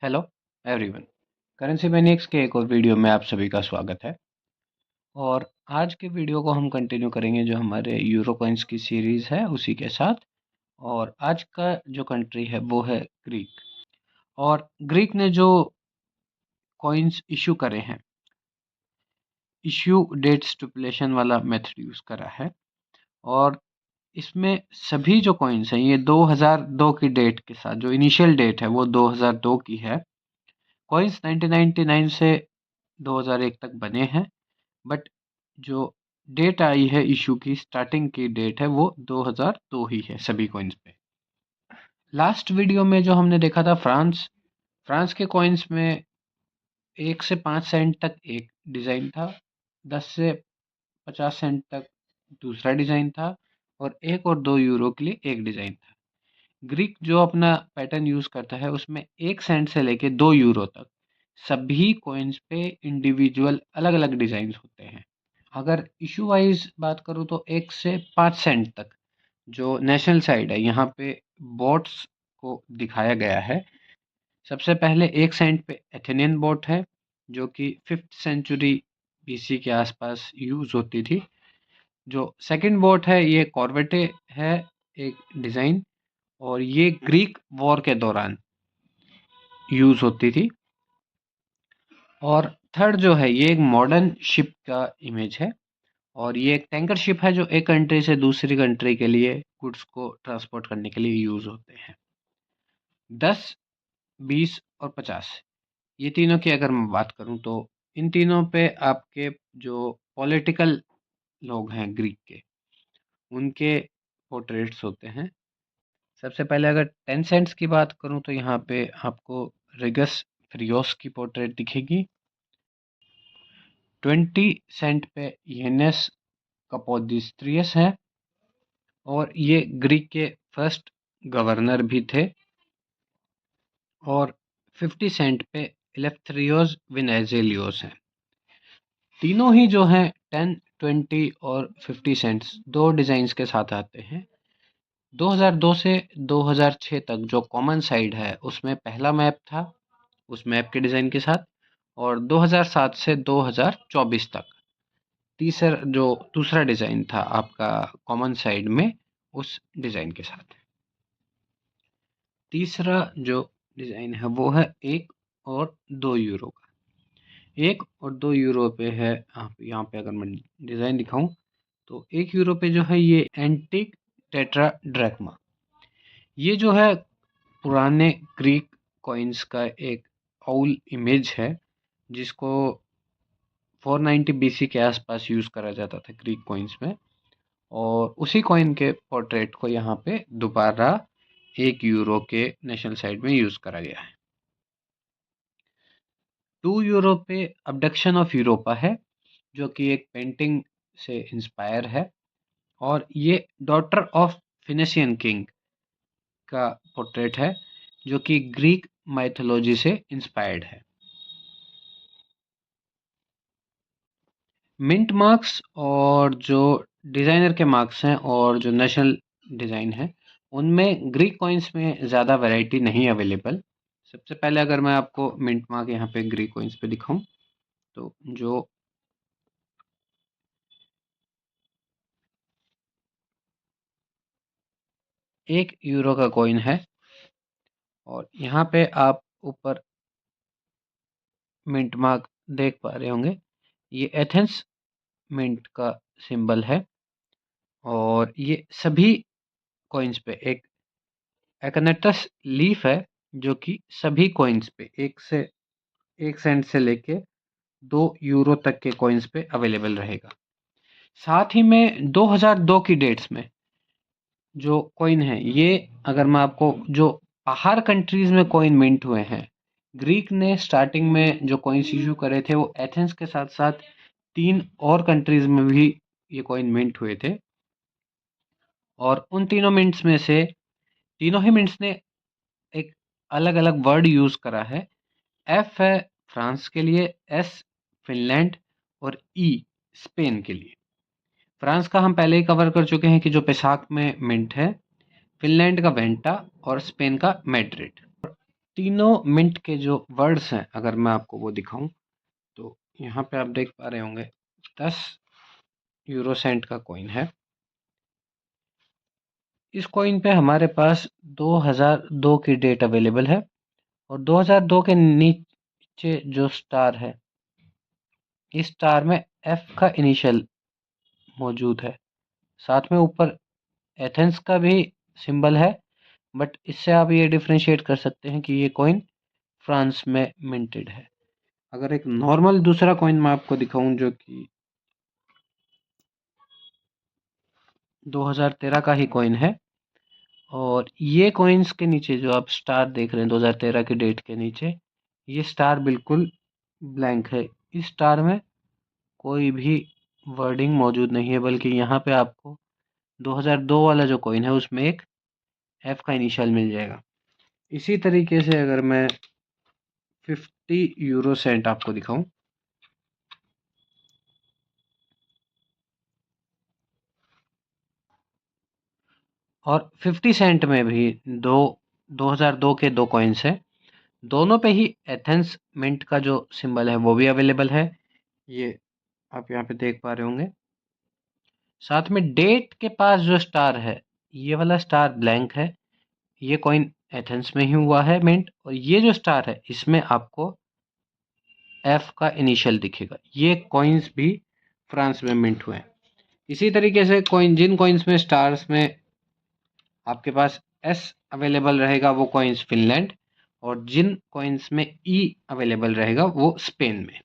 Hello everyone. Currency मैनिएक्स के एक और वीडियो में आप सभी का स्वागत है। और आज के वीडियो को हम कंटिन्यू करेंगे जो हमारे यूरो कॉइन्स की सीरीज़ है उसी के साथ। और आज का जो कंट्री है वो है ग्रीक। और ग्रीक ने जो कॉइन्स इशू करे हैं, इशू डेट स्टिपुलेशन वाला मेथड यूज़ करा है। और इसमें सभी जो कॉइन्स हैं ये 2002 की डेट के साथ, जो इनिशियल डेट है वो 2002 की है। कॉइन्स 1999 से 2001 तक बने हैं, बट जो डेट आई है इशू की, स्टार्टिंग की डेट है वो 2002 ही है सभी कॉइन्स पे। लास्ट वीडियो में जो हमने देखा था फ्रांस, फ्रांस के कॉइन्स में 1 से 5 सेंट तक एक डिज़ाइन था, 10 से 50 सेंट तक दूसरा डिज़ाइन था, और 1 और 2 यूरो के लिए एक डिज़ाइन था। ग्रीक जो अपना पैटर्न यूज़ करता है उसमें 1 सेंट से लेके 2 यूरो तक सभी कॉइन्स पे इंडिविजुअल अलग अलग डिज़ाइन होते हैं। अगर इशू वाइज बात करूँ तो 1 से 5 सेंट तक जो नेशनल साइड है यहाँ पे बोट्स को दिखाया गया है। सबसे पहले 1 सेंट पे एथेनियन बोट है जो कि 5th सेंचुरी बीसी के आसपास यूज होती थी। जो सेकंड बोट है ये कॉर्वेटे है, एक डिज़ाइन, और ये ग्रीक वॉर के दौरान यूज होती थी। और थर्ड जो है ये एक मॉडर्न शिप का इमेज है, और ये एक टैंकर शिप है जो एक कंट्री से दूसरी कंट्री के लिए गुड्स को ट्रांसपोर्ट करने के लिए यूज होते हैं। 10, 20 और 50 ये तीनों की अगर मैं बात करूं तो इन तीनों पे आपके जो पॉलिटिकल लोग हैं ग्रीक के, उनके पोर्ट्रेट्स होते हैं। सबसे पहले अगर 10 सेंट्स की बात करूं तो यहाँ पे आपको रिगस फ्रियोस की पोर्ट्रेट दिखेगी। 20 सेंट पे येनेस कपोदिस्ट्रियस है, और ये ग्रीक के फर्स्ट गवर्नर भी थे। और 50 सेंट पे इलेफ्थ्रियोस विनेजेलियोस हैं। तीनों ही जो हैं 10, 20 और 50 सेंट्स दो डिज़ाइंस के साथ आते हैं। 2002 से 2006 तक जो कॉमन साइड है उसमें पहला मैप था उस मैप के डिज़ाइन के साथ, और 2007 से 2024 तक तीसरा जो दूसरा डिज़ाइन था आपका कॉमन साइड में उस डिज़ाइन के साथ। तीसरा जो डिज़ाइन है वो है 1 और 2 यूरो का। 1 और 2 यूरो पे है, आप यहाँ पे अगर मैं डिज़ाइन दिखाऊं तो 1 यूरो पे जो है ये एंटिक टेट्रा ड्रैक्मा, ये जो है पुराने ग्रीक कॉइन्स का एक आउल इमेज है जिसको 490 बीसी के आसपास यूज़ करा जाता था ग्रीक कॉइन्स में। और उसी कॉइन के पोर्ट्रेट को यहाँ पे दोबारा 1 यूरो के नेशनल साइड में यूज़ करा गया है। 2 यूरो पे अबडक्शन ऑफ यूरोपा है जो कि एक पेंटिंग से इंस्पायर है, और ये डॉटर ऑफ फिनिशियन किंग का पोर्ट्रेट है जो कि ग्रीक माइथोलॉजी से इंस्पायर्ड है। मिंट मार्क्स और जो डिज़ाइनर के मार्क्स हैं और जो नेशनल डिज़ाइन है उनमें ग्रीक कॉइन्स में ज़्यादा वैरायटी नहीं अवेलेबल। सबसे पहले अगर मैं आपको मिंट मार्क यहाँ पे ग्रीक कॉइन्स पे दिखाऊं तो जो 1 यूरो का कॉइन है, और यहाँ पे आप ऊपर मिंट मार्क देख पा रहे होंगे, ये एथेंस मिंट का सिंबल है। और ये सभी कॉइन्स पे एक एकनेटस लीफ है जो कि सभी कॉइन्स पे 1 सेंट से लेके 2 यूरो तक के कॉइन्स पे अवेलेबल रहेगा। साथ ही में 2002 की डेट्स में जो कॉइन है, ये अगर मैं आपको जो बाहर कंट्रीज में कॉइन मिंट हुए हैं, ग्रीक ने स्टार्टिंग में जो कॉइन्स इशू करे थे वो एथेंस के साथ साथ 3 और कंट्रीज में भी ये कॉइन मिंट हुए थे। और उन तीनों मिंट्स में से तीनों ही मिंट्स ने एक अलग अलग वर्ड यूज करा है। एफ है फ्रांस के लिए, एस फिनलैंड, और ई स्पेन के लिए। फ्रांस का हम पहले ही कवर कर चुके हैं कि जो पेसाक में मिंट है, फिनलैंड का वेंटा, और स्पेन का मैड्रिड। तीनों मिंट के जो वर्ड्स हैं, अगर मैं आपको वो दिखाऊं, तो यहाँ पे आप देख पा रहे होंगे 10 यूरो सेंट का कॉइन है। इस कॉइन पे हमारे पास 2002 की डेट अवेलेबल है और 2002 के नीचे जो स्टार है, इस स्टार में एफ का इनिशियल मौजूद है। साथ में ऊपर एथेंस का भी सिंबल है, बट इससे आप ये डिफरेंशिएट कर सकते हैं कि ये कॉइन फ्रांस में मिंटेड है। अगर एक नॉर्मल दूसरा कॉइन मैं आपको दिखाऊं जो कि 2013 का ही कॉइन है, और ये कॉइन्स के नीचे जो आप स्टार देख रहे हैं 2013 की डेट के नीचे, ये स्टार बिल्कुल ब्लैंक है। इस स्टार में कोई भी वर्डिंग मौजूद नहीं है, बल्कि यहाँ पे आपको 2002 वाला जो कॉइन है उसमें एक एफ का इनिशियल मिल जाएगा। इसी तरीके से अगर मैं 50 यूरो सेंट आपको दिखाऊं, और 50 सेंट में भी दो 2002 के दो कॉइन्स हैं। दोनों पे ही एथेंस मिंट का जो सिंबल है वो भी अवेलेबल है, ये आप यहाँ पे देख पा रहे होंगे। साथ में डेट के पास जो स्टार है, ये वाला स्टार ब्लैंक है। ये कॉइन एथेंस में ही हुआ है मिंट, और ये जो स्टार है इसमें आपको एफ का इनिशियल दिखेगा। ये कॉइन्स भी फ्रांस में मिंट हुए हैं। इसी तरीके से जिन कॉइन्स में स्टार्स में आपके पास एस अवेलेबल रहेगा वो कॉइन्स फिनलैंड, और जिन कॉइन्स में ई अवेलेबल रहेगा वो स्पेन में।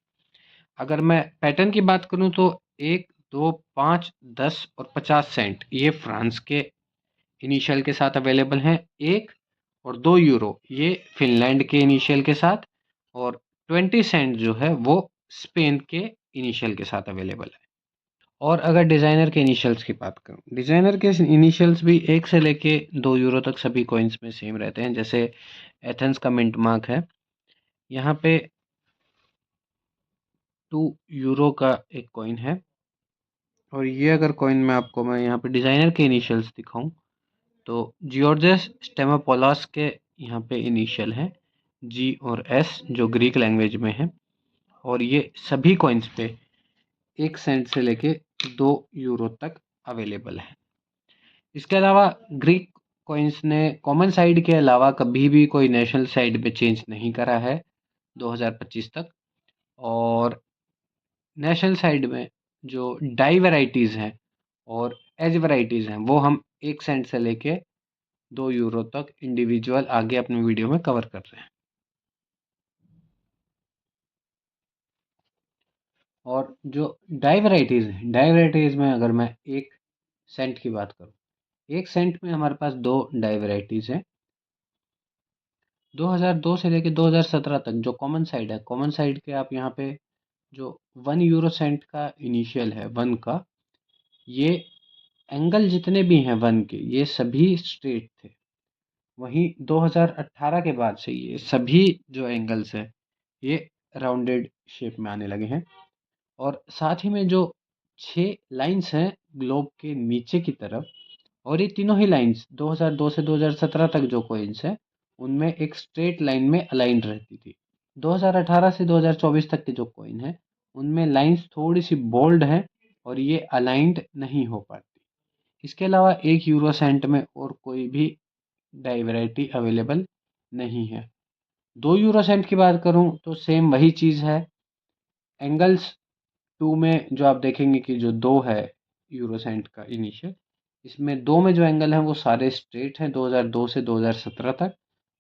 अगर मैं पैटर्न की बात करूं तो 1, 2, 5, 10 और 50 सेंट ये फ्रांस के इनिशियल के साथ अवेलेबल हैं। 1 और 2 यूरो ये फिनलैंड के इनिशियल के साथ, और 20 सेंट जो है वो स्पेन के इनिशियल के साथ अवेलेबल है। और अगर डिज़ाइनर के इनिशियल्स की बात करूं, डिज़ाइनर के इनिशियल्स भी 1 से लेके 2 यूरो तक सभी कॉइन्स में सेम रहते हैं। जैसे एथेंस का मिंट मार्क है, यहाँ पे 2 यूरो का एक कॉइन है, और ये अगर कॉइन में आपको मैं यहाँ पे डिज़ाइनर के इनिशियल्स दिखाऊं, तो जियोर्जियस स्टेमोपोलोस के यहाँ पे इनिशियल हैं जी और एस, जो ग्रीक लैंग्वेज में है, और ये सभी कॉइन्स पे 1 सेंट से लेके 2 यूरो तक अवेलेबल है। इसके अलावा ग्रीक कॉइन्स ने कॉमन साइड के अलावा कभी भी कोई नेशनल साइड पे चेंज नहीं करा है 2025 तक। और नेशनल साइड में जो डाई वैराइटीज़ हैं और एज वैराइटीज़ हैं वो हम 1 सेंट से लेके 2 यूरो तक इंडिविजुअल आगे अपने वीडियो में कवर कर रहे हैं। और जो डाई वैराइटीज़ हैं, डाई वैराइटीज़ में अगर मैं 1 सेंट की बात करूँ, 1 सेंट में हमारे पास दो डाई वैराइटीज़ हैं। 2002 से लेके 2017 तक जो कॉमन साइड है, कॉमन साइड के आप यहाँ पे जो 1 यूरो सेंट का इनिशियल है, 1 का, ये एंगल जितने भी हैं 1 के, ये सभी स्ट्रेट थे। वहीं 2018 के बाद से ये सभी जो एंगल्स हैं ये राउंडेड शेप में आने लगे हैं। और साथ ही में जो 6 लाइंस हैं ग्लोब के नीचे की तरफ, और ये तीनों ही लाइंस 2002 से 2017 तक जो कॉइन्स हैं उनमें एक स्ट्रेट लाइन में अलाइंड रहती थी। 2018 से 2024 तक के जो कॉइन हैं उनमें लाइंस थोड़ी सी बोल्ड हैं और ये अलाइंड नहीं हो पाती। इसके अलावा 1 यूरो सेंट में और कोई भी डाई वैरायटी अवेलेबल नहीं है। 2 यूरो सेंट की बात करूं तो सेम वही चीज़ है। एंगल्स 2 में जो आप देखेंगे कि जो 2 है यूरो सेंट का इनिशियल, इसमें 2 में जो एंगल हैं वो सारे स्ट्रेट हैं 2002 से 2017 तक,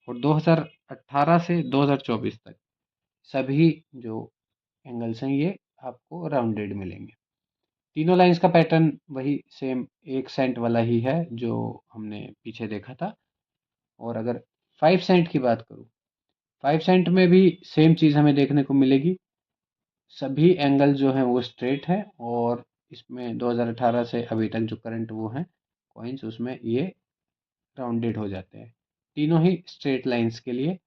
और 2018 से 2024 तक सभी जो एंगल्स हैं ये आपको राउंडेड मिलेंगे। तीनों लाइंस का पैटर्न वही सेम 1 सेंट वाला ही है जो हमने पीछे देखा था। और अगर 5 सेंट की बात करूँ, 5 सेंट में भी सेम चीज़ हमें देखने को मिलेगी। सभी एंगल जो हैं वो स्ट्रेट हैं, और इसमें 2018 से अभी तक जो करंट वो हैं कॉइन्स, उसमें ये राउंडेड हो जाते हैं। तीनों ही स्ट्रेट लाइंस के लिए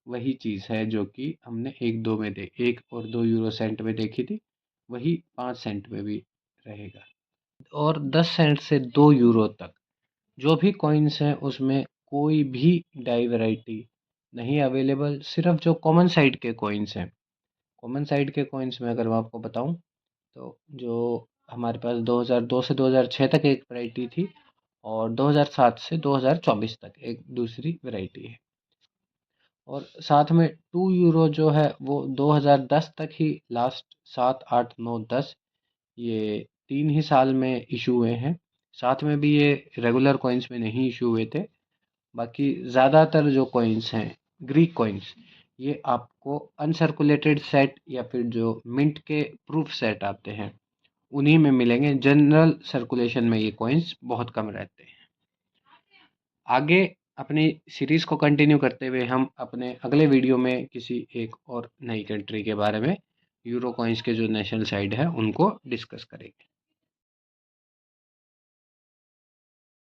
वही चीज़ है जो कि हमने 1 और 2 यूरो सेंट में देखी थी, वही 5 सेंट में भी रहेगा। और 10 सेंट से 2 यूरो तक जो भी कॉइन्स हैं उसमें कोई भी डाई वैरायटी नहीं अवेलेबल सिर्फ जो कॉमन साइड के कॉइन्स हैं। कॉमन साइड के कॉइन्स में अगर मैं आपको बताऊं तो जो हमारे पास 2002 से 2006 तक एक वैरायटी थी और 2007 से 2024 तक एक दूसरी वैरायटी है। और साथ में 2 यूरो जो है वो 2010 तक ही लास्ट 7, 8, 9, 10 ये 3 ही साल में इशू हुए हैं। साथ में भी ये रेगुलर कॉइन्स में नहीं इशू हुए थे। बाकी ज़्यादातर जो कॉइन्स हैं ग्रीक कॉइन्स ये आपको अनसर्कुलेटेड सेट या फिर जो मिंट के प्रूफ सेट आते हैं उन्हीं में मिलेंगे। जनरल सर्कुलेशन में ये कॉइन्स बहुत कम रहते हैं। आगे अपनी सीरीज़ को कंटिन्यू करते हुए हम अपने अगले वीडियो में किसी एक और नई कंट्री के बारे में यूरो कॉइन्स के जो नेशनल साइड है उनको डिस्कस करेंगे।